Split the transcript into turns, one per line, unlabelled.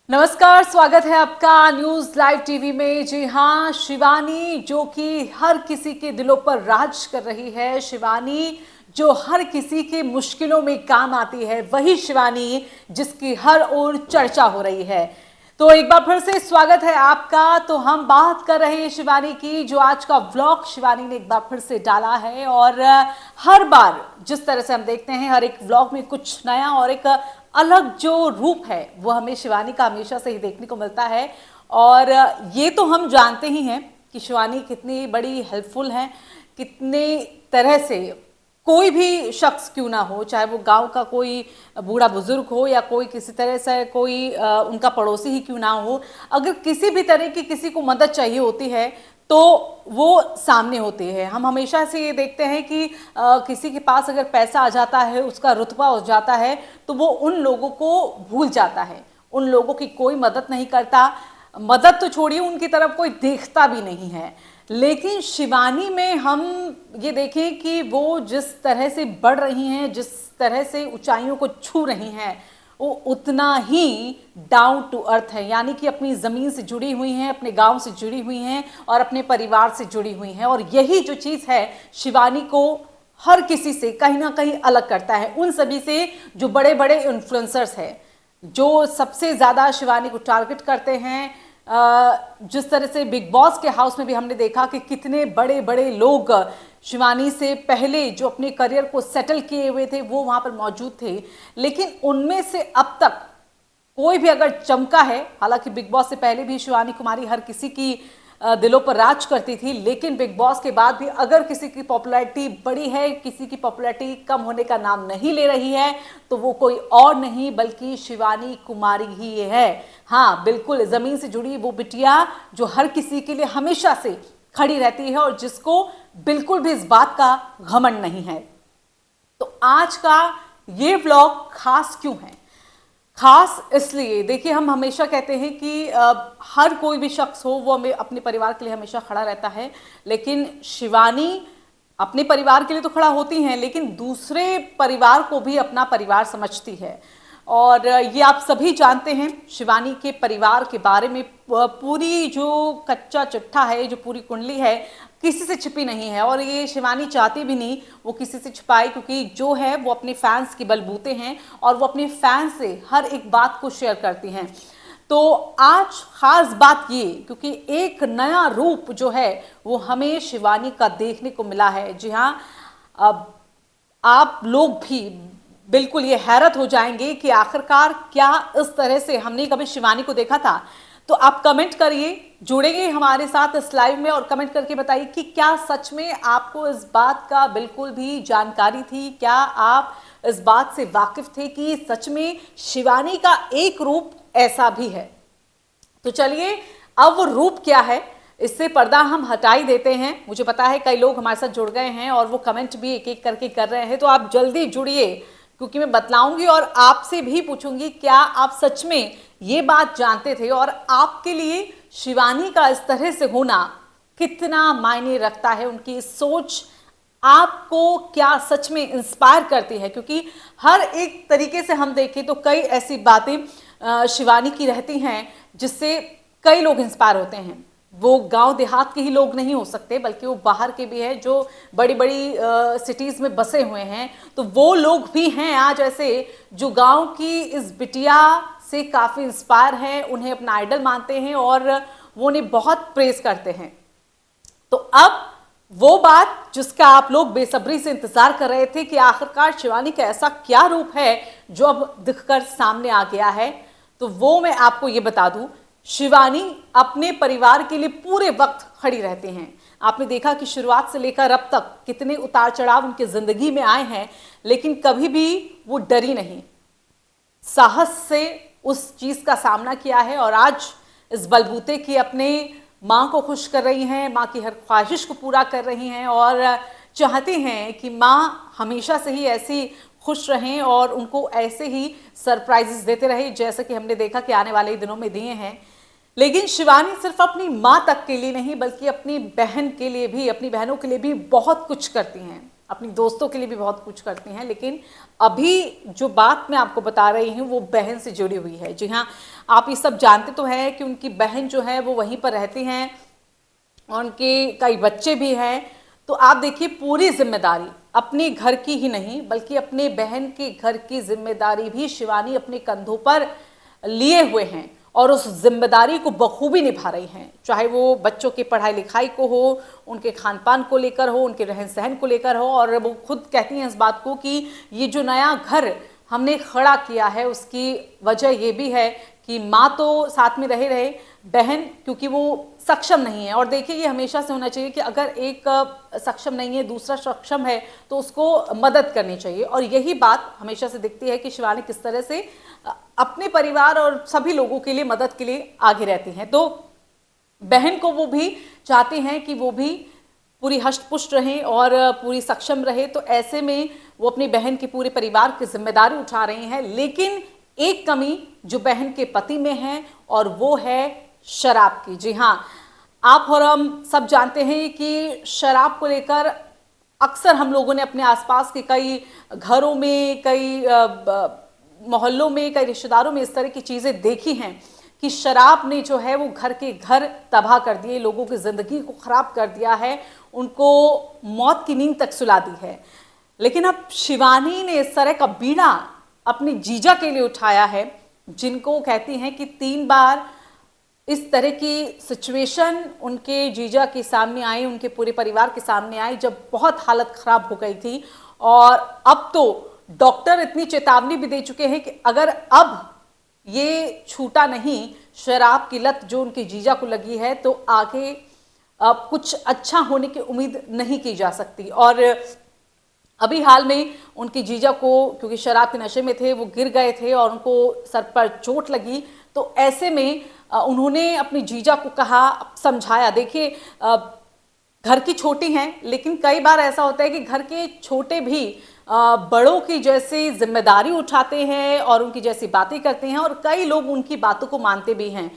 नमस्कार, स्वागत है आपका न्यूज लाइव टीवी में। जी हाँ, शिवानी जो कि हर किसी के दिलों पर राज कर रही है, शिवानी जो हर किसी के मुश्किलों में काम आती है, वही शिवानी जिसकी हर ओर चर्चा हो रही है। तो एक बार फिर से स्वागत है आपका। तो हम बात कर रहे हैं शिवानी की, जो आज का व्लॉग शिवानी ने एक बार फिर से डाला है। और हर बार जिस तरह से हम देखते हैं, हर एक व्लॉग में कुछ नया और एक अलग जो रूप है वो हमें शिवानी का हमेशा से ही देखने को मिलता है। और ये तो हम जानते ही हैं कि शिवानी कितनी बड़ी हेल्पफुल है, कितने तरह से कोई भी शख्स क्यों ना हो, चाहे वो गांव का कोई बूढ़ा बुजुर्ग हो या कोई किसी तरह से कोई उनका पड़ोसी ही क्यों ना हो, अगर किसी भी तरह की किसी को मदद चाहिए होती है तो वो सामने होती है। हम हमेशा से ये देखते हैं कि किसी के पास अगर पैसा आ जाता है, उसका रुतबा हो जाता है, तो वो उन लोगों को भूल जाता है, उन लोगों की कोई मदद नहीं करता। मदद तो छोड़िए, उनकी तरफ कोई देखता भी नहीं है। लेकिन शिवानी में हम ये देखें कि वो जिस तरह से बढ़ रही हैं, जिस तरह से ऊंचाइयों को छू रही हैं, वो उतना ही डाउन टू अर्थ है। यानी कि अपनी ज़मीन से जुड़ी हुई हैं, अपने गांव से जुड़ी हुई हैं और अपने परिवार से जुड़ी हुई हैं। और यही जो चीज़ है शिवानी को हर किसी से कहीं ना कहीं अलग करता है, उन सभी से जो बड़े बड़े इन्फ्लुएंसर्स हैं, जो सबसे ज़्यादा शिवानी को टारगेट करते हैं। जिस तरह से बिग बॉस के हाउस में भी हमने देखा कि कितने बड़े बड़े लोग शिवानी से पहले जो अपने करियर को सेटल किए हुए थे वो वहां पर मौजूद थे। लेकिन उनमें से अब तक कोई भी अगर चमका है, हालांकि बिग बॉस से पहले भी शिवानी कुमारी हर किसी की दिलों पर राज करती थी, लेकिन बिग बॉस के बाद भी अगर किसी की पॉपुलैरिटी बढ़ी है, किसी की पॉपुलैरिटी कम होने का नाम नहीं ले रही है, तो वो कोई और नहीं बल्कि शिवानी कुमारी ही है। हाँ बिल्कुल, जमीन से जुड़ी वो बिटिया जो हर किसी के लिए हमेशा से खड़ी रहती है और जिसको बिल्कुल भी इस बात का घमंड नहीं है। तो आज का ये व्लॉग खास क्यों है? खास इसलिए, देखिए हम हमेशा कहते हैं कि हर कोई भी शख्स हो वो हमें अपने परिवार के लिए हमेशा खड़ा रहता है, लेकिन शिवानी अपने परिवार के लिए तो खड़ा होती हैं, लेकिन दूसरे परिवार को भी अपना परिवार समझती है। और ये आप सभी जानते हैं शिवानी के परिवार के बारे में। पूरी जो कच्चा चिट्ठा है, जो पूरी कुंडली है, किसी से छिपी नहीं है और ये शिवानी चाहती भी नहीं वो किसी से छिपाए, क्योंकि जो है वो अपने फैंस के बलबूते हैं और वो अपने फैंस से हर एक बात को शेयर करती हैं। तो आज खास बात ये, क्योंकि एक नया रूप जो है वो हमें शिवानी का देखने को मिला है। जी हाँ, अब आप लोग भी बिल्कुल ये हैरत हो जाएंगे कि आखिरकार क्या इस तरह से हमने कभी शिवानी को देखा था। तो आप कमेंट करिए, जुड़ेंगे हमारे साथ इस लाइव में और कमेंट करके बताइए कि क्या सच में आपको इस बात का बिल्कुल भी जानकारी थी, क्या आप इस बात से वाकिफ थे कि सच में शिवानी का एक रूप ऐसा भी है। तो चलिए, अब वो रूप क्या है इससे पर्दा हम हटा ही देते हैं। मुझे पता है कई लोग हमारे साथ जुड़ गए हैं और वो कमेंट भी एक एक करके कर रहे हैं, तो आप जल्दी जुड़िए, क्योंकि मैं बतलाऊंगी और आपसे भी पूछूंगी क्या आप सच में ये बात जानते थे और आपके लिए शिवानी का इस तरह से होना कितना मायने रखता है, उनकी सोच आपको क्या सच में इंस्पायर करती है। क्योंकि हर एक तरीके से हम देखें तो कई ऐसी बातें शिवानी की रहती हैं जिससे कई लोग इंस्पायर होते हैं। वो गांव देहात के ही लोग नहीं हो सकते, बल्कि वो बाहर के भी हैं जो बड़ी बड़ी सिटीज़ में बसे हुए हैं। तो वो लोग भी हैं आज ऐसे जो गांव की इस बिटिया से काफ़ी इंस्पायर हैं, उन्हें अपना आइडल मानते हैं और वो उन्हें बहुत प्रेज करते हैं। तो अब वो बात जिसका आप लोग बेसब्री से इंतजार कर रहे थे कि आखिरकार शिवानी का ऐसा क्या रूप है जो अब दिखकर सामने आ गया है, तो वो मैं आपको ये बता दूं, शिवानी अपने परिवार के लिए पूरे वक्त खड़ी रहते हैं। आपने देखा कि शुरुआत से लेकर अब तक कितने उतार चढ़ाव उनके जिंदगी में आए हैं, लेकिन कभी भी वो डरी नहीं, साहस से उस चीज का सामना किया है और आज इस बलबूते की अपने माँ को खुश कर रही हैं, माँ की हर ख्वाहिश को पूरा कर रही हैं और चाहती हैं कि माँ हमेशा से ही ऐसी खुश रहें और उनको ऐसे ही सरप्राइजेस देते रहे, जैसे कि हमने देखा कि आने वाले दिनों में दिए हैं। लेकिन शिवानी सिर्फ अपनी माँ तक के लिए नहीं, बल्कि अपनी बहन के लिए भी, अपनी बहनों के लिए भी बहुत कुछ करती हैं। अपनी दोस्तों के लिए भी बहुत कुछ करती हैं, लेकिन अभी जो बात मैं आपको बता रही हूँ वो बहन से जुड़ी हुई है। जी हाँ, आप ये सब जानते तो हैं कि उनकी बहन जो है वो वहीं पर रहती हैं और उनके कई बच्चे भी हैं। तो आप देखिए, पूरी जिम्मेदारी अपने घर की ही नहीं बल्कि अपने बहन के घर की जिम्मेदारी भी शिवानी अपने कंधों पर लिए हुए हैं और उस जिम्मेदारी को बखूबी निभा रही हैं। चाहे वो बच्चों की पढ़ाई लिखाई को हो, उनके खान पान को लेकर हो, उनके रहन सहन को लेकर हो। और वो खुद कहती हैं इस बात को कि ये जो नया घर हमने खड़ा किया है उसकी वजह ये भी है कि माँ तो साथ में रहे रहे, बहन क्योंकि वो सक्षम नहीं है। और देखिए, ये हमेशा से होना चाहिए कि अगर एक सक्षम नहीं है, दूसरा सक्षम है, तो उसको मदद करनी चाहिए। और यही बात हमेशा से दिखती है कि शिवानी किस तरह से अपने परिवार और सभी लोगों के लिए मदद के लिए आगे रहती हैं। तो बहन को वो भी चाहते हैं कि वो भी पूरी हष्ट पुष्ट रहें और पूरी सक्षम रहे। तो ऐसे में वो अपनी बहन के पूरे परिवार की जिम्मेदारी उठा रही हैं। लेकिन एक कमी जो बहन के पति में है और वो है शराब की। जी हाँ, आप और हम सब जानते हैं कि शराब को लेकर अक्सर हम लोगों ने अपने आसपास के कई घरों में, कई मोहल्लों में, कई रिश्तेदारों में इस तरह की चीज़ें देखी हैं कि शराब ने जो है वो घर के घर तबाह कर दिए, लोगों की ज़िंदगी को ख़राब कर दिया है, उनको मौत की नींद तक सुला दी है। लेकिन अब शिवानी ने इस तरह का बीड़ा अपने जीजा के लिए उठाया है, जिनको कहती हैं कि 3 बार इस तरह की सिचुएशन उनके जीजा के सामने आई, उनके पूरे परिवार के सामने आई, जब बहुत हालत ख़राब हो गई थी। और अब तो डॉक्टर इतनी चेतावनी भी दे चुके हैं कि अगर अब ये छूटा नहीं, शराब की लत जो उनकी जीजा को लगी है, तो आगे कुछ अच्छा होने की उम्मीद नहीं की जा सकती। और अभी हाल में उनकी जीजा को, क्योंकि शराब के नशे में थे, वो गिर गए थे और उनको सर पर चोट लगी। तो ऐसे में उन्होंने अपनी जीजा को कहा, समझाया। देखिए, घर की छोटी हैं, लेकिन कई बार ऐसा होता है कि घर के छोटे भी बड़ों की जैसी जिम्मेदारी उठाते हैं और उनकी जैसी बातें करते हैं और कई लोग उनकी बातों को मानते भी हैं।